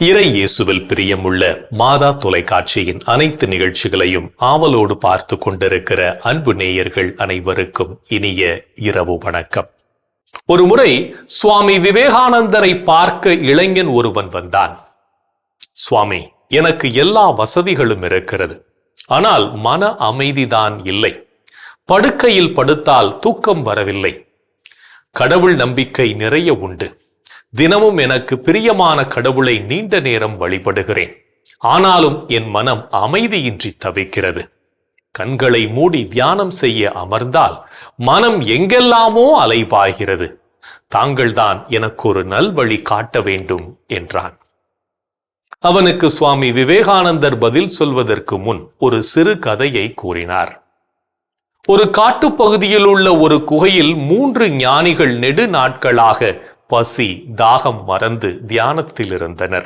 இறை இயேசுவில் பிரியமுள்ள மாதா தொலைக்காட்சியின் அனைத்து நிகழ்ச்சிகளையும் ஆவலோடு பார்த்து கொண்டிருக்கிற அன்பு நேயர்கள் அனைவருக்கும் இனிய இரவு வணக்கம். ஒரு முறை சுவாமி விவேகானந்தரை பார்க்க இளைஞன் ஒருவன் வந்தான். சுவாமி, எனக்கு எல்லா வசதிகளும் இருக்கிறது, ஆனால் மன அமைதிதான் இல்லை. படுக்கையில் படுத்தால் தூக்கம் வரவில்லை. கடவுள் நம்பிக்கை நிறைய உண்டு. தினமும் எனக்கு பிரியமான கடவுளை நீண்ட நேரம் வழிபடுகிறேன். ஆனாலும் என் மனம் அமைதியின்றி தவிக்கிறது. கண்களை மூடி தியானம் செய்ய அமர்ந்தால் மனம் எங்கெல்லாமோ அலைபாய்கிறது. தாங்கள்தான் எனக்கு ஒரு நல்வழி காட்ட வேண்டும் என்றான். அவனுக்கு சுவாமி விவேகானந்தர் பதில் சொல்வதற்கு முன் ஒரு சிறு கதையை கூறினார். ஒரு காட்டுப்பகுதியில் உள்ள ஒரு குகையில் 3 ஞானிகள் நெடு நாட்களாக பசி தாகம் மறந்து தியானத்தில் இருந்தனர்.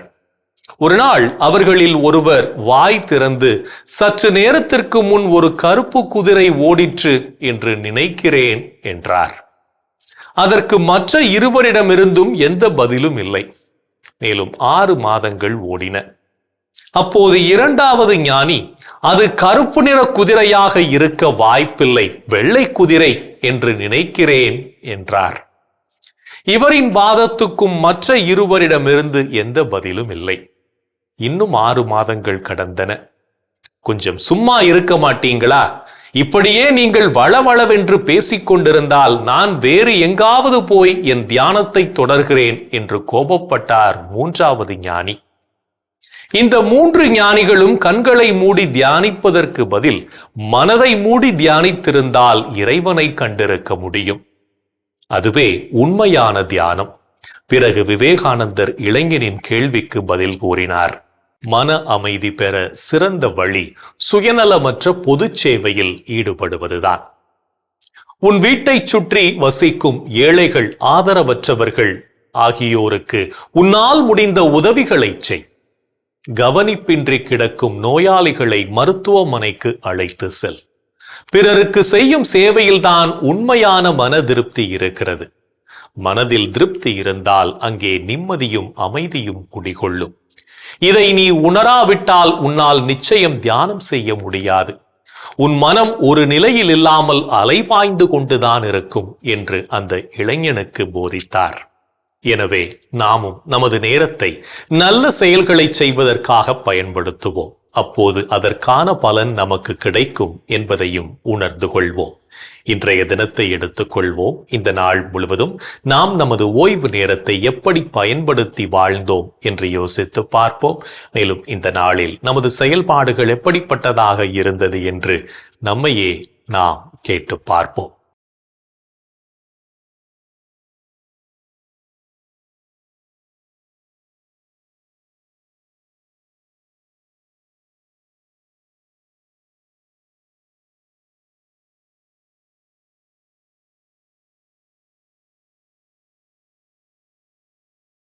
ஒரு நாள் அவர்களில் ஒருவர் வாய் திறந்து, சற்று நேரத்திற்கு முன் ஒரு கருப்பு குதிரை ஓடிற்று என்று நினைக்கிறேன் என்றார். அதற்கு மற்ற இருவரிடமிருந்தும் எந்த பதிலும் இல்லை. மேலும் 6 மாதங்கள் ஓடின. அப்போது 2வது ஞானி, அது கருப்பு நிற குதிரையாக இருக்க வாய்ப்பில்லை, வெள்ளை குதிரை என்று நினைக்கிறேன் என்றார். இவரின் வாதத்துக்கும் மற்ற இருவரிடமிருந்து எந்த பதிலும் இல்லை. இன்னும் 6 மாதங்கள் கடந்தன. கொஞ்சம் சும்மா இருக்க மாட்டீங்களா? இப்படியே நீங்கள் வளவளவென்று பேசிக்கொண்டிருந்தால் நான் வேறு எங்காவது போய் என் தியானத்தை தொடர்கிறேன் என்று கோபப்பட்டார் 3வது ஞானி. இந்த 3 ஞானிகளும் கண்களை மூடி தியானிப்பதற்கு பதில் மனதை மூடி தியானித்திருந்தால் இறைவனை கண்டிருக்க முடியும். அதுவே உண்மையான தியானம். பிறகு விவேகானந்தர் இளைஞனின் கேள்விக்கு பதில் கூறினார். மன அமைதி பெற சிறந்த வழி சுயநலமற்ற பொது சேவையில் ஈடுபடுவதுதான். உன் வீட்டை சுற்றி வசிக்கும் ஏழைகள், ஆதரவற்றவர்கள் ஆகியோருக்கு உன்னால் முடிந்த உதவிகளை செய். கவனிப்பின்றி கிடக்கும் நோயாளிகளை மருத்துவமனைக்கு அழைத்து செல். பிறருக்கு செய்யும் சேவையில்தான் உண்மையான மன திருப்தி இருக்கிறது. மனதில் திருப்தி இருந்தால் அங்கே நிம்மதியும் அமைதியும் குடிகொள்ளும். இதை நீ உணராவிட்டால் உன்னால் நிச்சயம் தியானம் செய்ய முடியாது. உன் மனம் ஒரு நிலையில் இல்லாமல் அலைபாய்ந்து கொண்டுதான் இருக்கும் என்று அந்த இளைஞனுக்கு போதித்தார். எனவே நாமும் நமது நேரத்தை நல்ல செயல்களை செய்வதற்காக பயன்படுத்துவோம். அப்போது அதற்கான பலன் நமக்கு கிடைக்கும் என்பதையும் உணர்ந்து கொள்வோம். இன்றைய தினத்தை எடுத்துக்கொள்வோம். இந்த நாள் முழுவதும் நாம் நமது ஓய்வு நேரத்தை எப்படி பயன்படுத்தி வாழ்ந்தோம் என்று யோசித்து பார்ப்போம். மேலும் இந்த நாளில் நமது செயல்பாடுகள் எப்படிப்பட்டதாக இருந்தது என்று நம்மையே நாம் கேட்டு பார்ப்போம்.